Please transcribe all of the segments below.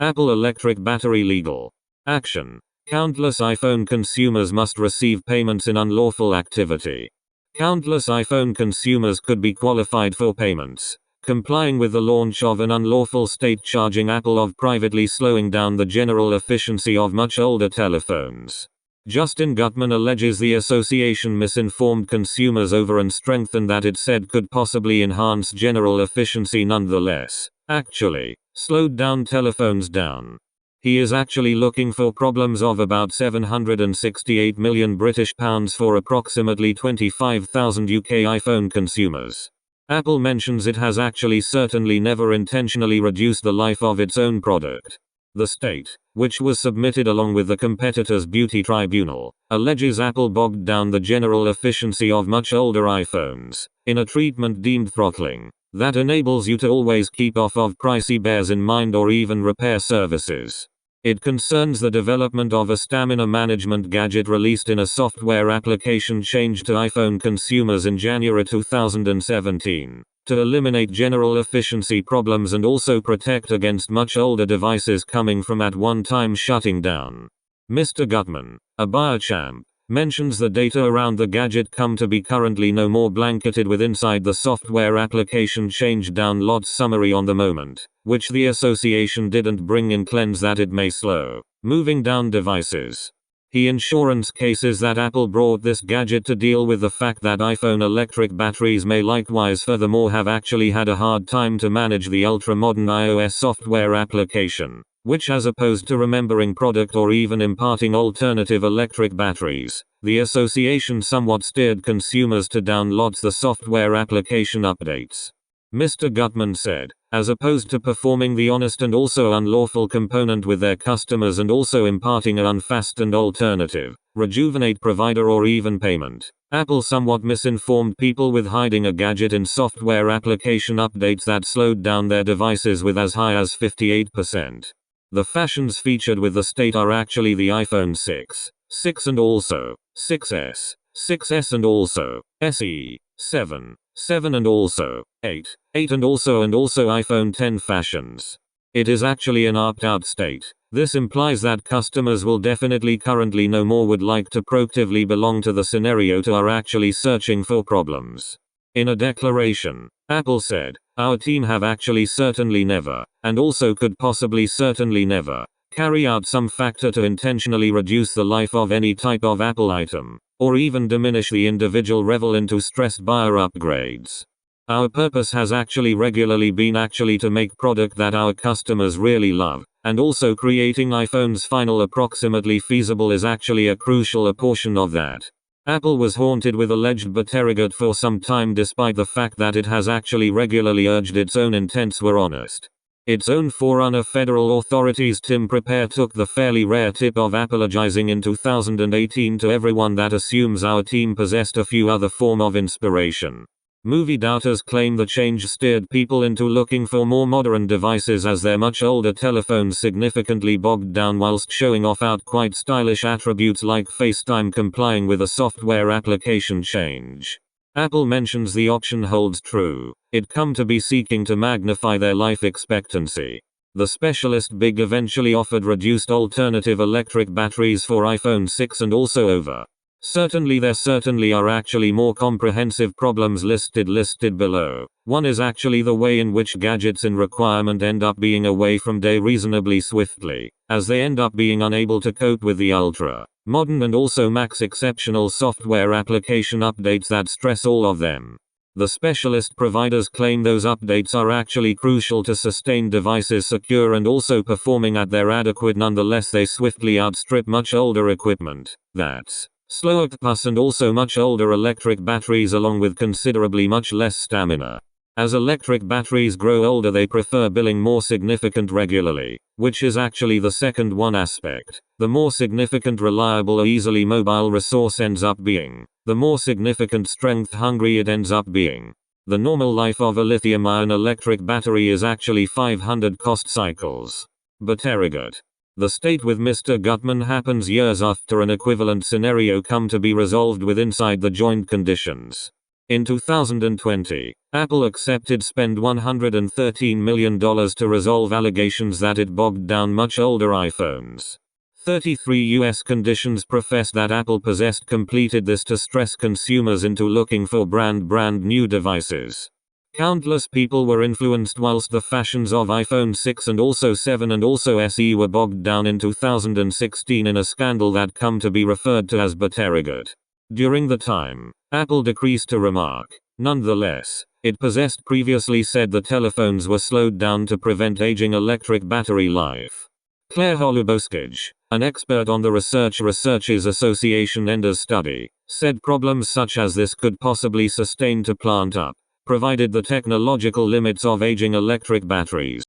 Apple electric battery legal. Action. Countless iPhone consumers must receive payments in unlawful activity. Countless iPhone consumers could be qualified for payments, complying with the launch of an unlawful state charging Apple of privately slowing down the general efficiency of much older telephones. Justin Gutman alleges the association misinformed consumers over and strengthened that it said could possibly enhance general efficiency nonetheless. Actually, slowed down telephones down. He is actually looking for problems of about £768 million for approximately 25,000 UK iPhone consumers. Apple mentions it has actually certainly never intentionally reduced the life of its own product. The state, which was submitted along with the competitor's beauty tribunal, alleges Apple bogged down the general efficiency of much older iPhones, in a treatment deemed throttling, that enables you to always keep off of pricey bears in mind or even repair services. It concerns the development of a stamina management gadget released in a software application change to iPhone consumers in January 2017, to eliminate general efficiency problems and also protect against much older devices coming from at one time shutting down. Mr. Gutman, a biochamp, mentions the data around the gadget come to be currently no more blanketed with inside the software application change down lots summary on the moment, which the association didn't bring in cleanse that it may slow moving down devices. He insurance cases that Apple brought this gadget to deal with the fact that iPhone electric batteries may likewise furthermore have actually had a hard time to manage the ultra-modern iOS software application, which as opposed to remembering product or even imparting alternative electric batteries, the association somewhat steered consumers to download the software application updates. Mr. Gutman said, as opposed to performing the honest and also unlawful component with their customers and also imparting an unfast and alternative, rejuvenate provider or even payment, Apple somewhat misinformed people with hiding a gadget in software application updates that slowed down their devices with as high as 58%. The fashions featured with the state are actually the iPhone 6, 6 and also 6S, 6S and also SE, 7, 7 and also 8, 8 and also iPhone 10 fashions. It is actually an opt-out state. This implies that customers will definitely currently no more would like to proactively belong to the scenario to are actually searching for problems. In a declaration, Apple said, our team have actually certainly never, and also could possibly certainly never, carry out some factor to intentionally reduce the life of any type of Apple item, or even diminish the individual revel into stressed buyer upgrades. Our purpose has actually regularly been actually to make product that our customers really love, and also creating iPhone's final approximately feasible is actually a crucial portion of that. Apple was haunted with alleged butterigate for some time despite the fact that it has actually regularly urged its own intents were honest. Its own forerunner federal authorities Tim Prepare took the fairly rare tip of apologizing in 2018 to everyone that assumes our team possessed a few other form of inspiration. Movie doubters claim the change steered people into looking for more modern devices as their much older telephones significantly bogged down whilst showing off out quite stylish attributes like FaceTime complying with a software application change. Apple mentions the option holds true. It come to be seeking to magnify their life expectancy. The specialist Big eventually offered reduced alternative electric batteries for iPhone 6 and also over. Certainly there certainly are actually more comprehensive problems listed below. One is actually the way in which gadgets in requirement end up being away from day reasonably swiftly, as they end up being unable to cope with the ultra modern and also max exceptional software application updates that stress all of them. The specialist providers claim those updates are actually crucial to sustain devices secure and also performing at their adequate nonetheless they swiftly outstrip much older equipment, that's slower plus and also much older electric batteries along with considerably much less stamina. As electric batteries grow older they prefer billing more significant regularly, which is actually the second one aspect. The more significant reliable or easily mobile resource ends up being, the more significant strength hungry it ends up being. The normal life of a lithium-ion electric battery is actually 500 cost cycles. Butterigate. The state with Mr. Gutman happens years after an equivalent scenario come to be resolved with inside the joint conditions. In 2020, Apple accepted spend $113 million to resolve allegations that it bogged down much older iPhones. 33 U.S. conditions profess that Apple possessed completed this to stress consumers into looking for brand new devices. Countless people were influenced whilst the fashions of iPhone 6 and also 7 and also SE were bogged down in 2016 in a scandal that come to be referred to as Butterigot. During the time, Apple decreased to remark, nonetheless, it possessed previously said the telephones were slowed down to prevent aging electric battery life. Claire Holuboskij, an expert on the Researchers Association Enders study, said problems such as this could possibly sustain to plant up, provided the technological limits of aging electric batteries.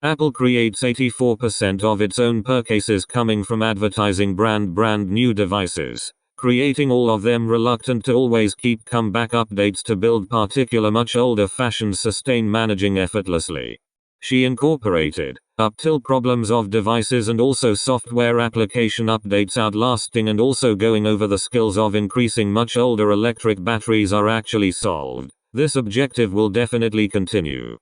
Apple creates 84% of its own purchases coming from advertising brand new devices, creating all of them reluctant to always keep comeback updates to build particular much older fashions sustain managing effortlessly. She incorporated, up till problems of devices and also software application updates outlasting and also going over the skills of increasing much older electric batteries are actually solved. This objective will definitely continue.